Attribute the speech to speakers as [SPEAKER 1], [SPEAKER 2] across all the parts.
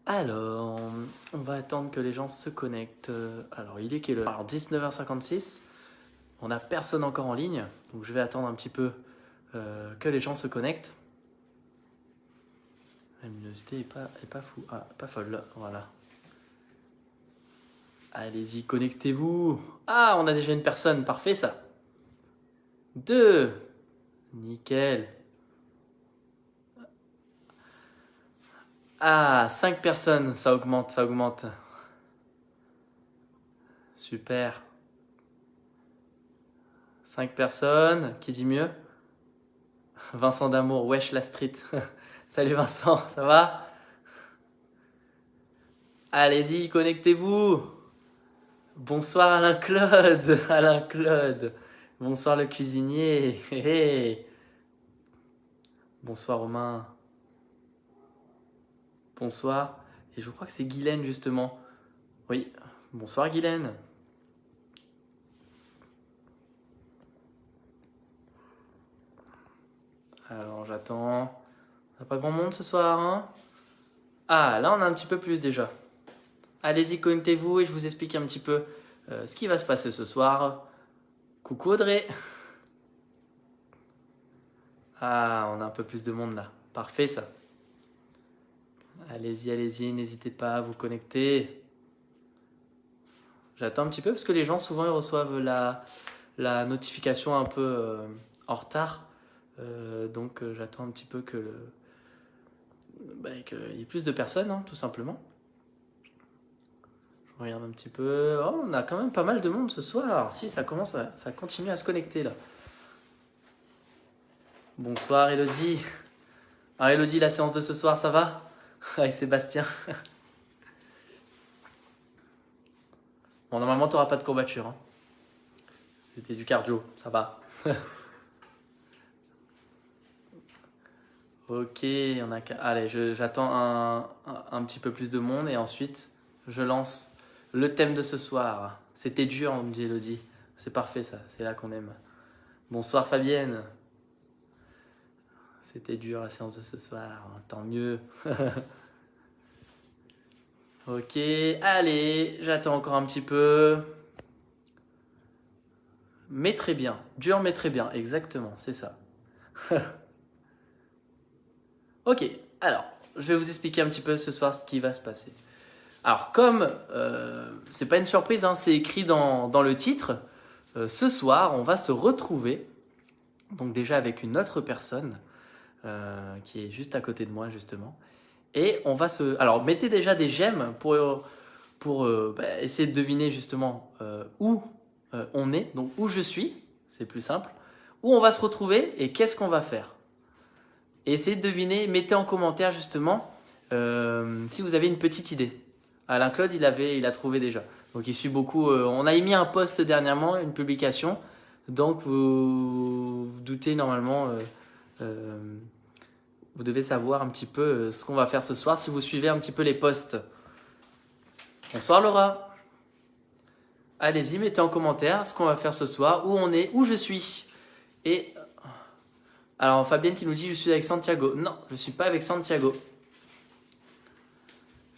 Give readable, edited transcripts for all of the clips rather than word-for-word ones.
[SPEAKER 1] Alors, on va attendre que les gens se connectent. Alors, il est quelle heure? Alors, 19h56. On n'a personne encore en ligne. Donc, je vais attendre un petit peu que les gens se connectent. La luminosité est pas fou. Ah, pas folle. Voilà. Allez-y, connectez-vous. Ah, on a déjà une personne. Parfait, ça. 2. Nickel. Ah, 5 personnes. Ça augmente, ça augmente. Super. 5 personnes. Qui dit mieux? Vincent Damour, wesh la street. Salut Vincent, ça va? Allez-y, connectez-vous. Bonsoir Alain Claude, Alain Claude. Bonsoir le cuisinier. Hé, hé. Bonsoir Romain. Bonsoir. Et je crois que c'est Guylaine justement. Oui, bonsoir Guylaine. Alors j'attends. On n'a pas grand monde ce soir, hein? Ah, là on a un petit peu plus déjà. Allez-y, connectez-vous et je vous explique un petit peu ce qui va se passer ce soir. Coucou Audrey. Ah, on a un peu plus de monde là. Parfait ça. Allez-y, n'hésitez pas à vous connecter. J'attends un petit peu parce que les gens souvent ils reçoivent la notification un peu en retard. Donc j'attends un petit peu qu'il y ait plus de personnes, hein, tout simplement. Je regarde un petit peu. Oh, on a quand même pas mal de monde ce soir. Si, ça continue à se connecter là. Bonsoir Elodie. Alors Elodie, la séance de ce soir, ça va? Avec Sébastien. Bon, normalement, t'auras pas de courbature. Hein. C'était du cardio, ça va. Ok, on a... Allez, j'attends un petit peu plus de monde et ensuite, je lance le thème de ce soir. C'était dur, on me dit Elodie. C'est parfait ça, c'est là qu'on aime. Bonsoir Fabienne. C'était dur la séance de ce soir, tant mieux. Ok, allez, j'attends encore un petit peu. Mais très bien, dur mais très bien, exactement, c'est ça. Ok, alors, je vais vous expliquer un petit peu ce soir ce qui va se passer. Alors, comme c'est pas une surprise, hein, c'est écrit dans le titre, ce soir, on va se retrouver, donc déjà avec une autre personne qui est juste à côté de moi, justement. Et on va se... Alors, mettez déjà des j'aime pour essayer de deviner justement où on est, donc où je suis, c'est plus simple, où on va se retrouver et qu'est-ce qu'on va faire. Et essayez de deviner, mettez en commentaire justement si vous avez une petite idée. Alain Claude, il a trouvé déjà. Donc il suit beaucoup. On a émis un post dernièrement, une publication. Donc vous doutez normalement, vous devez savoir un petit peu ce qu'on va faire ce soir si vous suivez un petit peu les posts. Bonsoir Laura. Allez-y, mettez en commentaire ce qu'on va faire ce soir, où on est, où je suis. Et alors Fabienne qui nous dit je suis avec Santiago. Non, je ne suis pas avec Santiago.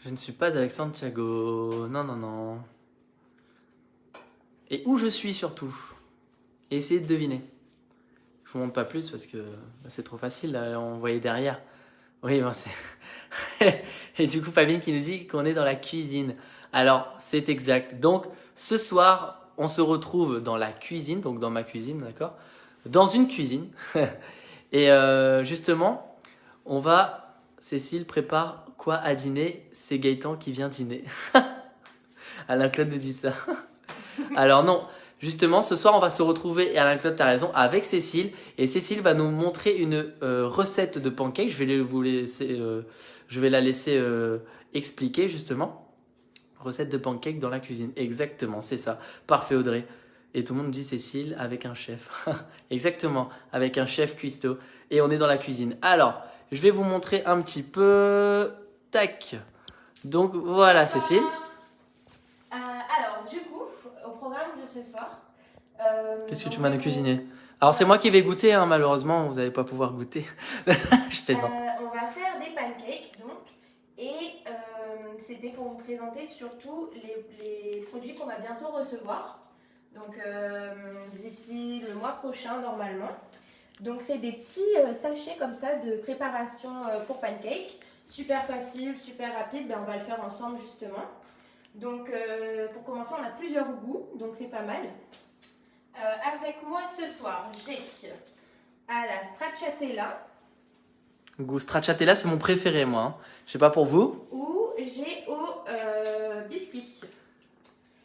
[SPEAKER 1] Je ne suis pas avec Santiago. Non, non, non. Et où je suis surtout. Et essayez de deviner. Je vous montre pas plus parce que c'est trop facile. Là, on voyait derrière. Oui, bon, c'est... Et du coup, Fabienne qui nous dit qu'on est dans la cuisine. Alors, c'est exact. Donc, ce soir, on se retrouve dans la cuisine. Donc, dans ma cuisine, d'accord? Dans une cuisine. Et justement, on va... Cécile prépare quoi à dîner? C'est Gaëtan qui vient dîner. Alain Claude nous dit ça. Alors non, justement, ce soir, on va se retrouver, et Alain Claude, tu as raison, avec Cécile. Et Cécile va nous montrer une recette de pancakes. Je vais la laisser expliquer, justement. Recette de pancakes dans la cuisine. Exactement, c'est ça. Parfait, Audrey. Et tout le monde dit Cécile avec un chef. Exactement, avec un chef cuistot. Et on est dans la cuisine. Alors, je vais vous montrer un petit peu. Tac. Donc voilà, Cécile.
[SPEAKER 2] Alors, du coup, au programme de ce soir.
[SPEAKER 1] Qu'est-ce que tu m'as de cuisiner? Alors, c'est moi qui vais goûter, hein, malheureusement, vous n'allez pas pouvoir goûter. Je plaisante.
[SPEAKER 2] On va faire des pancakes, donc. Et c'était pour vous présenter surtout les produits qu'on va bientôt recevoir. Donc d'ici le mois prochain normalement. Donc c'est des petits sachets comme ça de préparation pour pancake. Super facile, super rapide, on va le faire ensemble justement. Donc pour commencer, on a plusieurs goûts, donc c'est pas mal. Avec moi ce soir, j'ai à la stracciatella.
[SPEAKER 1] Goût stracciatella, c'est mon préféré, moi. Hein. Je sais pas pour vous.
[SPEAKER 2] Ou j'ai au biscuit.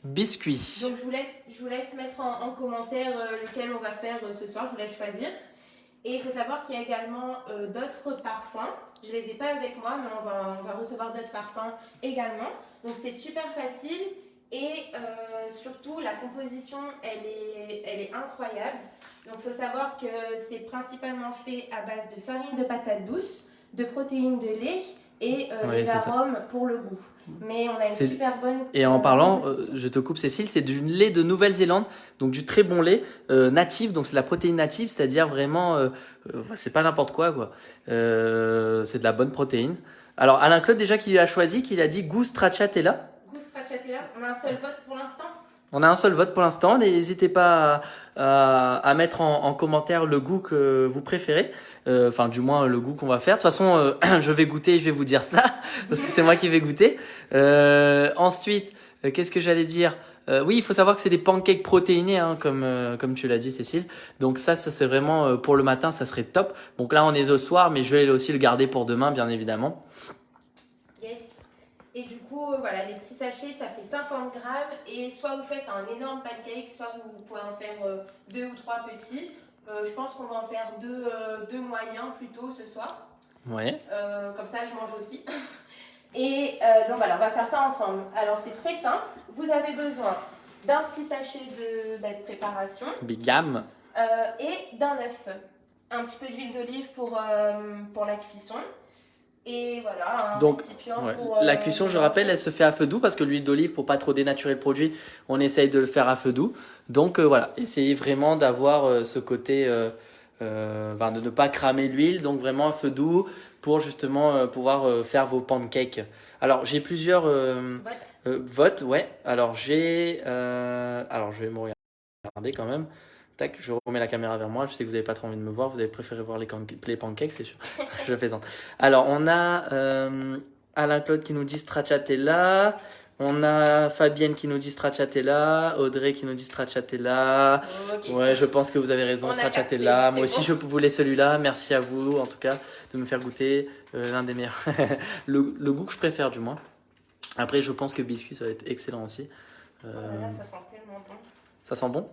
[SPEAKER 1] Biscuit.
[SPEAKER 2] Donc je vous laisse mettre en commentaire lequel on va faire ce soir, je vous laisse choisir. Et il faut savoir qu'il y a également d'autres parfums. Je ne les ai pas avec moi, mais on va recevoir d'autres parfums également. Donc c'est super facile et surtout la composition, elle est incroyable. Donc il faut savoir que c'est principalement fait à base de farine de patate douce, de protéines de lait et les arômes pour le goût. Mais on a une super bonne...
[SPEAKER 1] Et en parlant, je te coupe Cécile, c'est du lait de Nouvelle-Zélande, donc du très bon lait natif, donc c'est de la protéine native, c'est-à-dire vraiment, c'est pas n'importe quoi, quoi. C'est de la bonne protéine. Alors Alain Claude déjà qu'il a choisi, qu'il a dit goût stracciatella.
[SPEAKER 2] Goût stracciatella, on a un seul vote pour l'instant.
[SPEAKER 1] On a un seul vote pour l'instant. N'hésitez pas à mettre en commentaire le goût que vous préférez. Enfin, du moins, le goût qu'on va faire. De toute façon, je vais goûter et je vais vous dire ça. Parce que c'est moi qui vais goûter. Ensuite, qu'est-ce que j'allais dire? Oui, il faut savoir que c'est des pancakes protéinés, hein, comme tu l'as dit, Cécile. Donc ça c'est vraiment pour le matin, ça serait top. Donc là, on est au soir, mais je vais aussi le garder pour demain, bien évidemment.
[SPEAKER 2] Et du coup, voilà, les petits sachets, ça fait 50 grammes. Et soit vous faites un énorme pancake, soit vous pouvez en faire 2 ou 3 petits. Je pense qu'on va en faire deux moyens plutôt ce soir.
[SPEAKER 1] Ouais.
[SPEAKER 2] Comme ça, je mange aussi. Et donc voilà, on va faire ça ensemble. Alors, c'est très simple. Vous avez besoin d'un petit sachet de préparation.
[SPEAKER 1] Big gamme.
[SPEAKER 2] Et d'un œuf. Un petit peu d'huile d'olive pour la cuisson. Et voilà, un récipient pour...
[SPEAKER 1] la cuisson, je rappelle, elle se fait à feu doux parce que l'huile d'olive, pour pas trop dénaturer le produit, on essaye de le faire à feu doux. Donc voilà, essayez vraiment d'avoir ce côté, de ne pas cramer l'huile, donc vraiment à feu doux pour justement pouvoir faire vos pancakes. Alors j'ai plusieurs votes, ouais. Alors je vais me regarder quand même. Tac, je remets la caméra vers moi. Je sais que vous n'avez pas trop envie de me voir. Vous avez préféré voir les pancakes, c'est sûr. Je plaisante. Alors, on a Alain Claude qui nous dit stracciatella. On a Fabienne qui nous dit stracciatella. Audrey qui nous dit stracciatella. Okay. Ouais, je pense que vous avez raison, stracciatella. Moi aussi, je voulais celui-là. Merci à vous, en tout cas, de me faire goûter l'un des meilleurs. le goût que je préfère, du moins. Après, je pense que biscuit, ça va être excellent aussi.
[SPEAKER 2] Là, ça sent tellement bon.
[SPEAKER 1] Ça sent bon?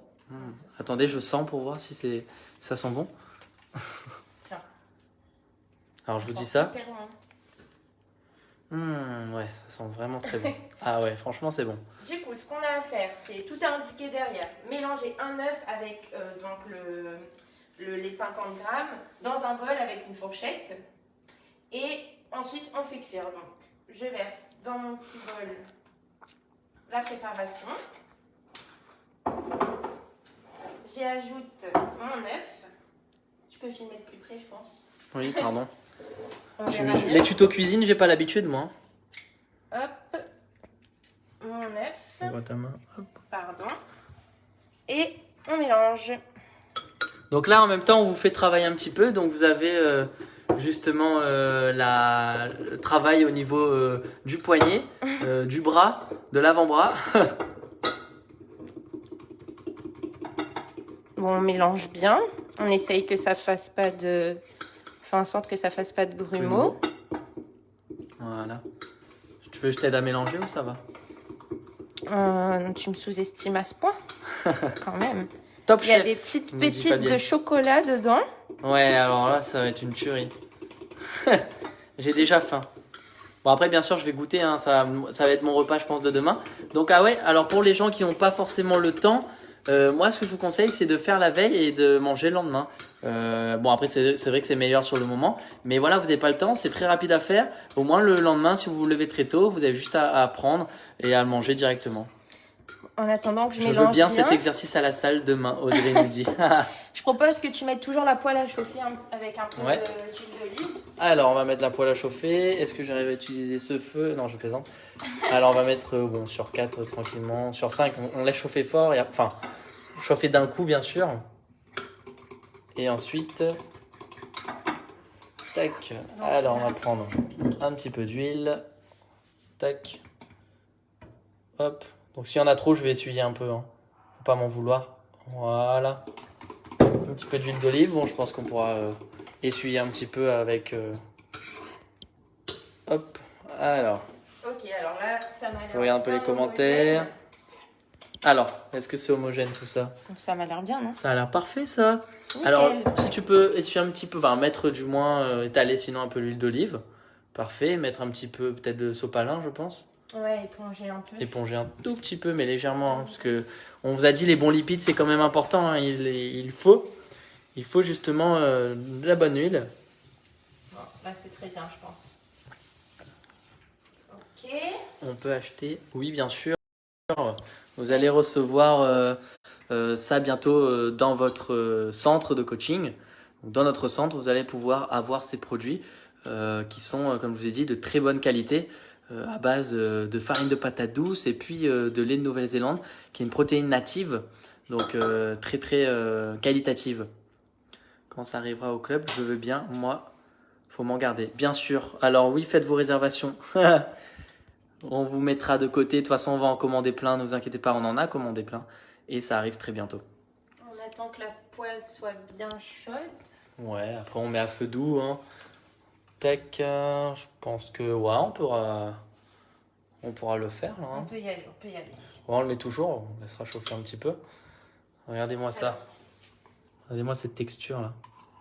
[SPEAKER 1] Attendez, je sens pour voir si ça sent bon.
[SPEAKER 2] Tiens.
[SPEAKER 1] Alors je vous dis ça.
[SPEAKER 2] Bon.
[SPEAKER 1] Ouais, ça sent vraiment très bon. Ah ouais, franchement c'est bon.
[SPEAKER 2] Du coup, ce qu'on a à faire, c'est tout est indiqué derrière. Mélanger un œuf avec donc les 50 grammes dans un bol avec une fourchette. Et ensuite, on fait cuire. Donc, je verse dans mon petit bol la préparation. J'y ajoute mon œuf. Tu peux filmer de plus près, je pense.
[SPEAKER 1] Oui, pardon. Les tutos cuisine, j'ai pas l'habitude, moi.
[SPEAKER 2] Hop. Mon œuf.
[SPEAKER 1] On voit ta main. Hop.
[SPEAKER 2] Pardon. Et on mélange.
[SPEAKER 1] Donc là, en même temps, on vous fait travailler un petit peu. Donc vous avez justement le travail au niveau du poignet, du bras, de l'avant-bras.
[SPEAKER 2] Bon, on mélange bien. On essaye que ça fasse pas de... Enfin, en sorte que ça fasse pas de grumeaux.
[SPEAKER 1] Voilà. Tu veux que je t'aide à mélanger ou ça va?
[SPEAKER 2] Tu me sous-estimes à ce point? Quand même.
[SPEAKER 1] Top.
[SPEAKER 2] Il y a des petites pépites de chocolat dedans.
[SPEAKER 1] Ouais, alors là, ça va être une tuerie. J'ai déjà faim. Bon, après, bien sûr, je vais goûter. Hein, ça va être mon repas, je pense, de demain. Donc, ah ouais, alors pour les gens qui n'ont pas forcément le temps... moi, ce que je vous conseille, c'est de faire la veille et de manger le lendemain. Bon, après, c'est vrai que c'est meilleur sur le moment. Mais voilà, vous n'avez pas le temps, c'est très rapide à faire. Au moins, le lendemain, si vous vous levez très tôt, vous avez juste à prendre et à le manger directement.
[SPEAKER 2] En attendant que je
[SPEAKER 1] Je veux
[SPEAKER 2] mélange
[SPEAKER 1] bien
[SPEAKER 2] bien,
[SPEAKER 1] cet exercice à la salle demain, Audrey nous dit.
[SPEAKER 2] je propose que tu mettes toujours la poêle à chauffer avec un peu
[SPEAKER 1] Ouais.
[SPEAKER 2] d'huile d'olive.
[SPEAKER 1] Alors, on va mettre la poêle à chauffer. Est-ce que j'arrive à utiliser ce feu? Non, je plaisante. Alors, on va mettre bon, sur 4 tranquillement. Sur 5, on laisse chauffer fort. Enfin, chauffer d'un coup, bien sûr. Et ensuite, tac. Alors, on va prendre un petit peu d'huile. Tac. Hop. Donc, s'il y en a trop, je vais essuyer un peu. Hein. Faut pas m'en vouloir. Voilà. Un petit peu d'huile d'olive. Bon, je pense qu'on pourra essuyer un petit peu avec... Hop. Alors,
[SPEAKER 2] Ok, alors là, ça m'a l'air
[SPEAKER 1] je regarde un peu les
[SPEAKER 2] bien
[SPEAKER 1] commentaires.
[SPEAKER 2] homogène.
[SPEAKER 1] Alors, est-ce que c'est homogène tout ça?
[SPEAKER 2] Ça m'a l'air bien, non?
[SPEAKER 1] Ça a l'air parfait ça.
[SPEAKER 2] Nickel.
[SPEAKER 1] Alors, si tu peux essuyer un petit peu, enfin mettre du moins, étaler sinon un peu l'huile d'olive. Parfait. Mettre un petit peu peut-être de sopalin, je pense.
[SPEAKER 2] Ouais, éponger un peu.
[SPEAKER 1] Éponger un tout petit peu, mais légèrement. Hein, parce que on vous a dit les bons lipides, c'est quand même important. Hein, il faut justement de la bonne huile.
[SPEAKER 2] Bon, là, c'est très bien, je pense. Ok.
[SPEAKER 1] On peut acheter, oui, bien sûr. Vous allez recevoir ça bientôt dans votre centre de coaching. Donc, dans notre centre, vous allez pouvoir avoir ces produits qui sont, comme je vous ai dit, de très bonne qualité à base de farine de patate douce et puis de lait de Nouvelle-Zélande qui est une protéine native, donc très très qualitative. Quand ça arrivera au club, je veux bien, moi, faut m'en garder. Bien sûr. Alors oui, faites vos réservations. On vous mettra de côté. De toute façon, on va en commander plein. Ne vous inquiétez pas, on en a commandé plein. Et ça arrive très bientôt.
[SPEAKER 2] On attend que la poêle soit bien chaude.
[SPEAKER 1] Ouais, après on met à feu doux. Hein. Tac, je pense que ouais, on pourra le faire. Là,
[SPEAKER 2] On
[SPEAKER 1] hein.
[SPEAKER 2] peut y aller, on peut y aller.
[SPEAKER 1] Ouais, on le met toujours. On laissera chauffer un petit peu. Regardez-moi ça. Regardez-moi cette texture là.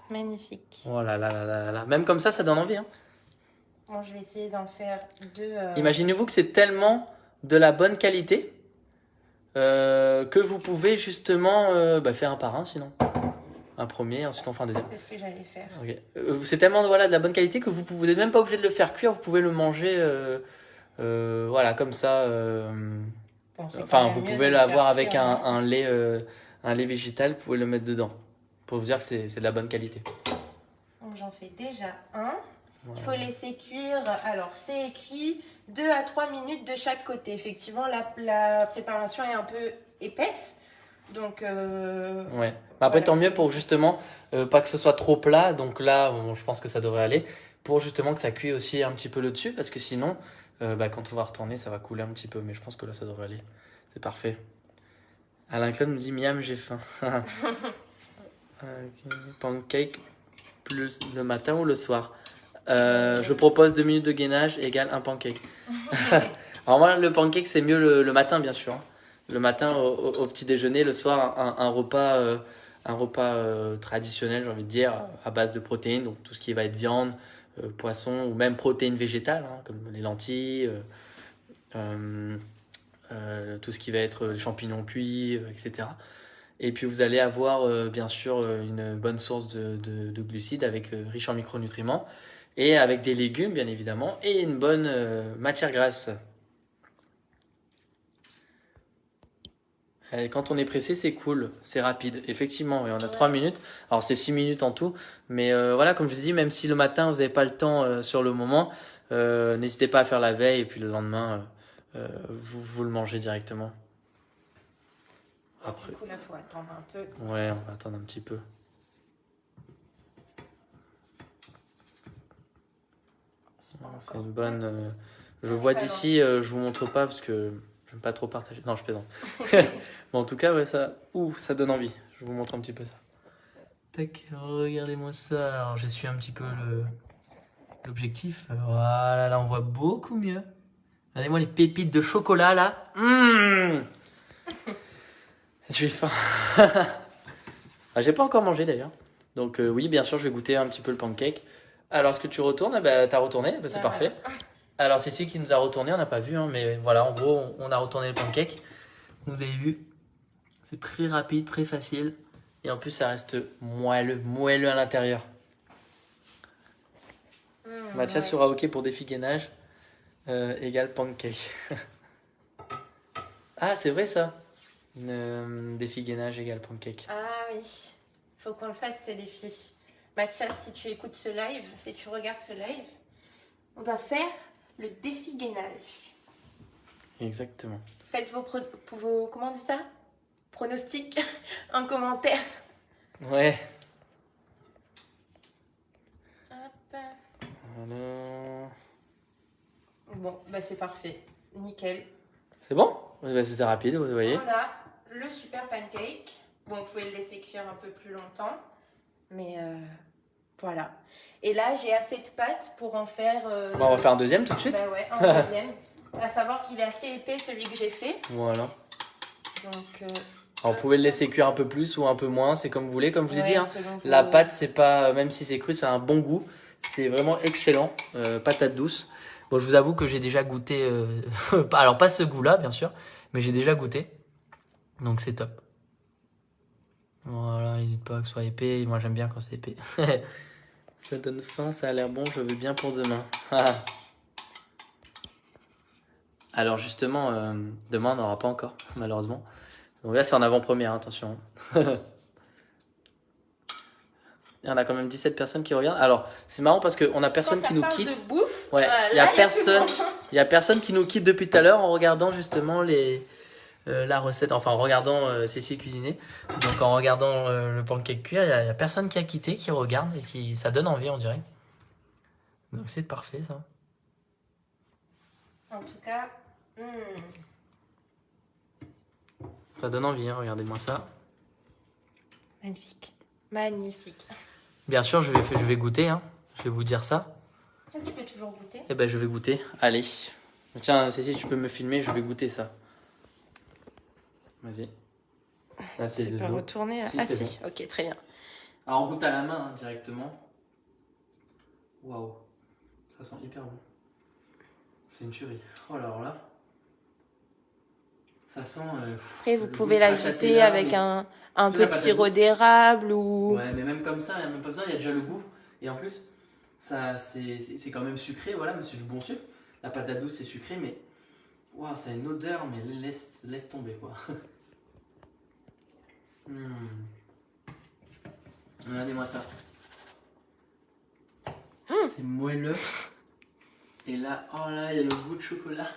[SPEAKER 2] Magnifique.
[SPEAKER 1] Oh là là là là là. Même comme ça donne envie. Hein.
[SPEAKER 2] Bon, je vais essayer d'en faire deux.
[SPEAKER 1] Imaginez-vous que c'est tellement de la bonne qualité que vous pouvez justement faire un par un sinon. Un premier, ensuite on fait un deuxième.
[SPEAKER 2] C'est ce que j'allais faire.
[SPEAKER 1] Okay. C'est tellement voilà, de la bonne qualité que vous n'êtes même pas obligé de le faire cuire, vous pouvez le manger voilà, comme ça.
[SPEAKER 2] Bon, c'est
[SPEAKER 1] Enfin,
[SPEAKER 2] quand
[SPEAKER 1] vous
[SPEAKER 2] même mieux
[SPEAKER 1] pouvez
[SPEAKER 2] de le
[SPEAKER 1] l'avoir
[SPEAKER 2] faire
[SPEAKER 1] avec
[SPEAKER 2] cuire, hein.
[SPEAKER 1] un lait végétal, vous pouvez le mettre dedans. Pour vous dire que c'est de la bonne qualité.
[SPEAKER 2] Donc j'en fais déjà un.
[SPEAKER 1] Voilà.
[SPEAKER 2] Il faut laisser cuire. Alors, c'est écrit 2 à 3 minutes de chaque côté. Effectivement, la préparation est un peu épaisse. Donc,
[SPEAKER 1] Ouais. Après,
[SPEAKER 2] voilà,
[SPEAKER 1] tant mieux pour justement pas que ce soit trop plat. Donc là, bon, je pense que ça devrait aller. Pour justement que ça cuise aussi un petit peu le dessus. Parce que sinon, quand on va retourner, ça va couler un petit peu. Mais je pense que là, ça devrait aller. C'est parfait. Alain Claude nous dit Miam, j'ai faim. Okay. Pancake plus le matin ou le soir? Je propose 2 minutes de gainage égale un pancake. Alors moi, le pancake, c'est mieux le matin, bien sûr. Hein. Le matin au petit déjeuner, le soir, un repas traditionnel, j'ai envie de dire, à base de protéines, donc tout ce qui va être viande, poisson ou même protéines végétales, hein, comme les lentilles, tout ce qui va être les champignons cuits, etc. Et puis vous allez avoir bien sûr une bonne source de glucides avec riche en micronutriments et avec des légumes bien évidemment et une bonne matière grasse. Et quand on est pressé, c'est cool, c'est rapide. Effectivement, et on a 3 minutes. Alors c'est 6 minutes en tout, mais voilà, comme je vous dis, même si le matin vous n'avez pas le temps sur le moment, n'hésitez pas à faire la veille et puis le lendemain vous le mangez directement. Après.
[SPEAKER 2] du coup, là, il faut attendre un peu.
[SPEAKER 1] Ouais, on va attendre un petit peu. C'est une bonne. Je vois d'ici, je vous montre pas parce que j'aime pas trop partager. Non, je plaisante. Bon, en tout cas, ouais, ça donne envie. Je vous montre un petit peu ça. Tac, regardez-moi ça. Alors, j'essuie un petit peu l'objectif. Voilà, là, on voit beaucoup mieux. Regardez-moi les pépites de chocolat là. J'ai faim. J'ai pas encore mangé d'ailleurs. Donc oui, bien sûr, je vais goûter un petit peu le pancake. Alors, est-ce que tu retournes? T'as retourné, c'est parfait. Alors, c'est ici qui nous a retourné, on n'a pas vu, hein, mais voilà, en gros, on a retourné le pancake. Vous avez vu, c'est très rapide, très facile. Et en plus, ça reste moelleux à l'intérieur. Mathias sera OK pour défi gainage égale pancake. Ah, c'est vrai ça. Défi gainage égale pancake.
[SPEAKER 2] Ah oui, faut qu'on le fasse ce défi. Mathias, si tu écoutes ce live, si tu regardes ce live, on va faire le défi gainage.
[SPEAKER 1] Exactement.
[SPEAKER 2] Faites vos comment on dit ça, pronostics en commentaire.
[SPEAKER 1] Ouais.
[SPEAKER 2] Hop.
[SPEAKER 1] Alors...
[SPEAKER 2] Bon, bah c'est parfait. Nickel.
[SPEAKER 1] C'est bon? Ouais, bah, c'était rapide, vous voyez.
[SPEAKER 2] On a le super pancake. Bon, vous pouvez le laisser cuire un peu plus longtemps. Mais voilà. Et là, j'ai assez de pâte pour en faire...
[SPEAKER 1] Bon, on va faire un deuxième tout de suite.
[SPEAKER 2] Bah ouais, un deuxième. À savoir qu'il est assez épais, celui que j'ai fait.
[SPEAKER 1] Voilà.
[SPEAKER 2] Donc...
[SPEAKER 1] Alors, vous pouvez le laisser cuire un peu plus ou un peu moins, c'est comme vous voulez. Comme je vous ai dit, hein,
[SPEAKER 2] selon
[SPEAKER 1] la
[SPEAKER 2] vos-
[SPEAKER 1] pâte, c'est pas, même si c'est cru, ça a un bon goût. C'est vraiment excellent. Patate douce. Bon, je vous avoue que j'ai déjà goûté. Alors, pas ce goût-là, bien sûr, mais j'ai déjà goûté. Donc, c'est top. Voilà, n'hésite pas que ce soit épais. Moi, j'aime bien quand c'est épais. Ça donne faim, ça a l'air bon. Je veux bien pour demain. Alors, justement, demain, on n'aura pas encore, malheureusement. Donc là, c'est en avant-première, attention. Il y en a quand même 17 personnes qui regardent. Alors, c'est marrant parce qu'on a personne
[SPEAKER 2] Quand ça
[SPEAKER 1] qui nous
[SPEAKER 2] parle
[SPEAKER 1] quitte.
[SPEAKER 2] de bouffe,
[SPEAKER 1] Ouais,
[SPEAKER 2] là,
[SPEAKER 1] il y a
[SPEAKER 2] plus
[SPEAKER 1] personne.
[SPEAKER 2] de monde.
[SPEAKER 1] Il y a personne qui nous quitte depuis tout à l'heure en regardant justement la recette, enfin en regardant Cécile cuisiner. Donc en regardant le pancake cuire, il y a personne qui a quitté, qui regarde et qui ça donne envie, on dirait. Donc c'est parfait ça.
[SPEAKER 2] En tout cas,
[SPEAKER 1] Ça donne envie, hein, regardez-moi ça.
[SPEAKER 2] magnifique. Magnifique.
[SPEAKER 1] Bien sûr, je vais goûter, hein. Je vais vous dire ça.
[SPEAKER 2] Ça, tu peux toujours goûter.
[SPEAKER 1] Eh ben je vais goûter. Allez. Tiens, Cécile, tu peux me filmer, je vais goûter ça. Vas-y. Là, c'est
[SPEAKER 2] Tu
[SPEAKER 1] de
[SPEAKER 2] peux
[SPEAKER 1] l'eau.
[SPEAKER 2] retourner là.
[SPEAKER 1] Si,
[SPEAKER 2] Ah
[SPEAKER 1] c'est
[SPEAKER 2] si, ok, très bien.
[SPEAKER 1] Alors, on goûte à la main hein, directement. Waouh, ça sent hyper bon. C'est une tuerie. Oh là alors là. Ça sent.
[SPEAKER 2] Après, vous
[SPEAKER 1] le
[SPEAKER 2] pouvez
[SPEAKER 1] goût
[SPEAKER 2] l'ajouter
[SPEAKER 1] stracciatella,
[SPEAKER 2] avec
[SPEAKER 1] mais-
[SPEAKER 2] un
[SPEAKER 1] Tu
[SPEAKER 2] peu
[SPEAKER 1] la
[SPEAKER 2] de
[SPEAKER 1] patate
[SPEAKER 2] sirop
[SPEAKER 1] douce.
[SPEAKER 2] d'érable ou...
[SPEAKER 1] Ouais, mais même comme ça, il n'y a même pas besoin, il y a déjà le goût. Et en plus, ça, c'est quand même sucré, voilà, mais c'est du bon sucre. La patate douce, c'est sucré, mais. Waouh, ça a une odeur, mais laisse tomber quoi. Regardez-moi ça. C'est moelleux. Et là, oh là, il y a le goût de chocolat.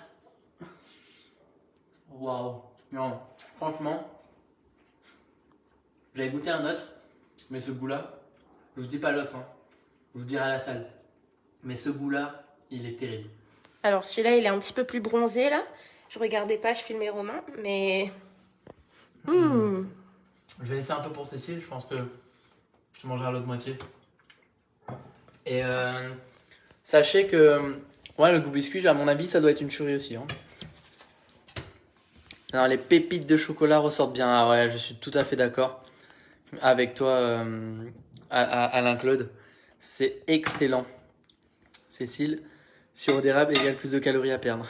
[SPEAKER 1] Waouh. Non, franchement, j'avais goûté un autre, mais ce goût-là, je vous dis pas l'autre, hein. Je vous dirai à la salle. Mais ce goût-là, il est terrible.
[SPEAKER 2] Alors celui-là, il est un petit peu plus bronzé là. Je regardais pas, je filmais Romain, mais...
[SPEAKER 1] Je vais laisser un peu pour Cécile, je pense que je mangerai l'autre moitié. Et sachez que ouais, le goût biscuit, à mon avis, ça doit être une tuerie aussi. Hein. Alors, les pépites de chocolat ressortent bien. Ah ouais, je suis tout à fait d'accord avec toi, Alain-Claude. C'est excellent. Cécile, sirop d'érable égale plus de calories à perdre.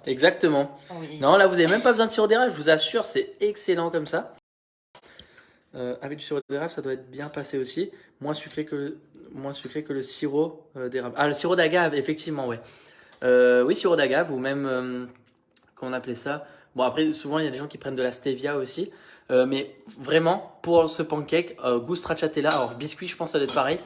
[SPEAKER 1] Exactement.
[SPEAKER 2] Oui.
[SPEAKER 1] Non, là, vous n'avez même pas besoin de sirop d'érable, je vous assure, c'est excellent comme ça. Avec du sirop d'érable, ça doit être bien passé aussi. Moins sucré que le sirop d'érable. Ah, le sirop d'agave, effectivement, ouais. Oui, sirop d'agave, ou même, qu'on appelait ça. Bon, après, souvent, il y a des gens qui prennent de la stevia aussi. Mais vraiment, pour ce pancake, goût stracciatella, alors biscuit, je pense que ça doit être pareil.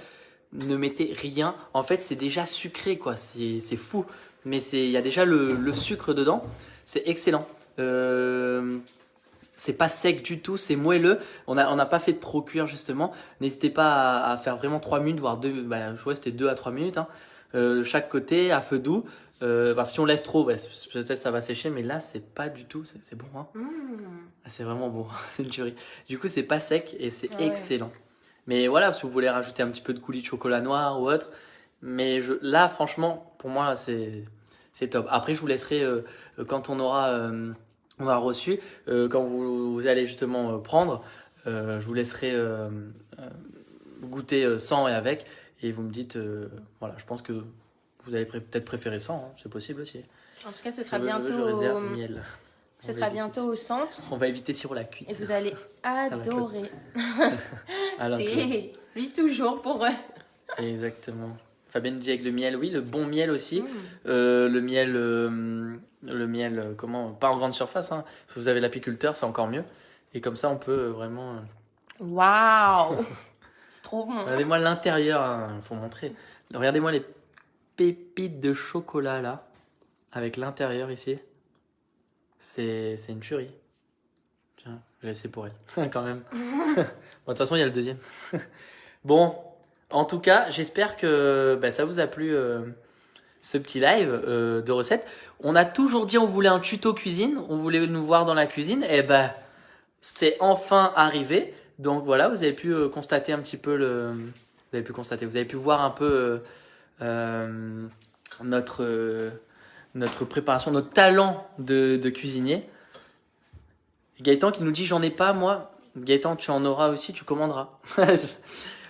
[SPEAKER 1] Ne mettez rien. En fait, c'est déjà sucré, quoi. C'est fou. Mais il y a déjà le sucre dedans. C'est excellent. C'est pas sec du tout, c'est moelleux. On n'a pas fait de trop cuire justement. N'hésitez pas à faire vraiment 3 minutes, voire 2. Bah, je vois c'était 2 à 3 minutes. Hein. Chaque côté à feu doux. Parce que si on laisse trop, bah, peut-être ça va sécher. Mais là, c'est pas du tout. C'est bon. Hein. Ah, c'est vraiment bon. C'est une tuerie. Du coup, c'est pas sec et c'est
[SPEAKER 2] Ouais.
[SPEAKER 1] excellent. Mais voilà, si vous voulez rajouter un petit peu de coulis de chocolat noir ou autre. Mais là, franchement, pour moi, c'est top. Après, je vous laisserai quand on aura reçu, quand vous allez justement prendre, je vous laisserai goûter sans et avec. Et vous me dites, voilà, je pense que vous allez peut-être préférer sans, hein, c'est possible aussi.
[SPEAKER 2] En tout cas, ce sera
[SPEAKER 1] Je
[SPEAKER 2] bientôt...
[SPEAKER 1] réserve miel.
[SPEAKER 2] Ce sera bientôt au centre
[SPEAKER 1] On va éviter sirop la cuite.
[SPEAKER 2] et vous allez adorer.
[SPEAKER 1] Alors que-
[SPEAKER 2] Et lui toujours pour eux.
[SPEAKER 1] Exactement. Fabienne dit avec le miel, oui, le bon miel aussi. Le miel, comment, pas en grande surface, hein. Si vous avez l'apiculteur, c'est encore mieux. Et comme ça, on peut vraiment.
[SPEAKER 2] Waouh. C'est trop bon.
[SPEAKER 1] Regardez-moi l'intérieur, il faut montrer. Regardez-moi les pépites de chocolat là, avec l'intérieur ici. C'est une tuerie. Tiens, je vais laisser pour elle, quand même. Bon, de toute façon, il y a le deuxième. Bon, en tout cas, j'espère que ça vous a plu ce petit live de recettes. On a toujours dit on voulait un tuto cuisine, on voulait nous voir dans la cuisine. Et c'est enfin arrivé. Donc voilà, vous avez pu constater un petit peu vous avez pu voir un peu notre préparation, notre talent de cuisinier. Gaëtan qui nous dit j'en ai pas moi. Gaëtan, tu en auras aussi, tu commanderas.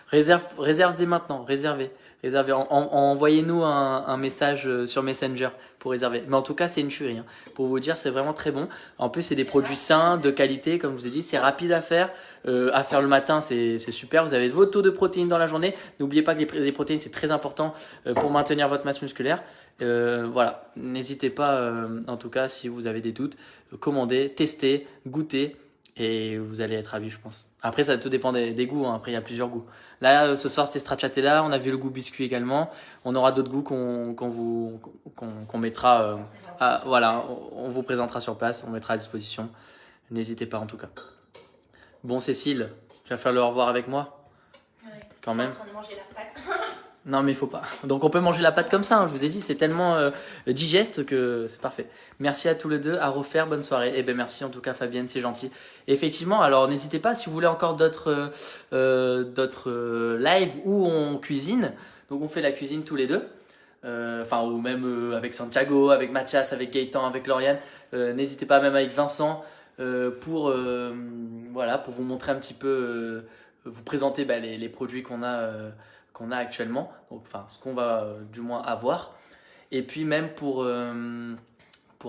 [SPEAKER 1] Réserve dès maintenant, réservez. Envoyez-nous un message sur Messenger pour réserver. Mais en tout cas, c'est une tuerie. Hein. Pour vous dire, c'est vraiment très bon. En plus, c'est des produits sains, de qualité, comme je vous ai dit. C'est rapide à faire. Le matin, c'est super. Vous avez votre taux de protéines dans la journée. N'oubliez pas que les protéines, c'est très important pour maintenir votre masse musculaire. Voilà, n'hésitez pas, en tout cas, si vous avez des doutes, commandez, testez, goûtez. Et vous allez être ravis, je pense. Après, ça tout dépend des goûts. Hein. Après, il y a plusieurs goûts. Là, ce soir, c'était stracciatella. On a vu le goût biscuit également. On aura d'autres goûts qu'on mettra. Voilà, on vous présentera sur place. On mettra à disposition. N'hésitez pas, en tout cas. Bon, Cécile, tu vas faire le au revoir avec moi quand même.
[SPEAKER 2] Je suis en train de manger la pâte.
[SPEAKER 1] Non, mais il faut pas. Donc, on peut manger la pâte comme ça. Hein, je vous ai dit, c'est tellement digeste que c'est parfait. Merci à tous les deux. À refaire. Bonne soirée. Et merci en tout cas, Fabienne, c'est gentil. Et effectivement, alors n'hésitez pas si vous voulez encore d'autres lives où on cuisine. Donc, on fait la cuisine tous les deux. Ou même avec Santiago, avec Mathias, avec Gaëtan, avec Lauriane. N'hésitez pas, même avec Vincent, pour vous montrer un petit peu, vous présenter les produits qu'on a actuellement, donc ce qu'on va du moins avoir, et puis même pour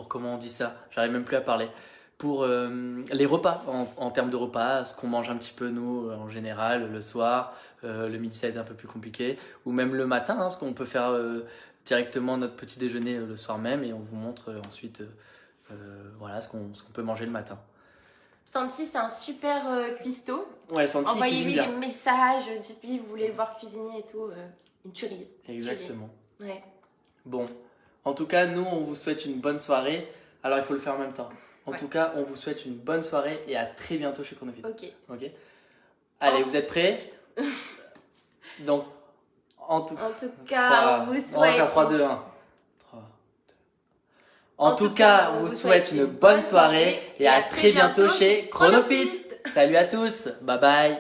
[SPEAKER 1] comment on dit ça, j'arrive même plus à parler, pour les repas, en termes de repas, ce qu'on mange un petit peu nous en général le soir, le midi ça va être un peu plus compliqué, ou même le matin, hein, ce qu'on peut faire directement notre petit déjeuner le soir même, et on vous montre ensuite ce qu'on peut manger le matin.
[SPEAKER 2] Santi, c'est un super cuistot.
[SPEAKER 1] Ouais, Santi,
[SPEAKER 2] envoyez-lui des messages, dites-lui vous voulez le voir cuisiner et tout. Une tuerie.
[SPEAKER 1] Exactement.
[SPEAKER 2] Tuerie. Ouais.
[SPEAKER 1] Bon, en tout cas, nous, on vous souhaite une bonne soirée. Alors, il faut le faire en même temps. En tout cas, on vous souhaite une bonne soirée et à très bientôt chez Chronofit. Ok. Allez, vous êtes prêts? Donc, en tout
[SPEAKER 2] cas, on vous souhaite...
[SPEAKER 1] On va faire 3, 2, 1. En tout cas, on vous souhaite une bonne soirée et à très bientôt chez Chronofit. Salut à tous, bye bye.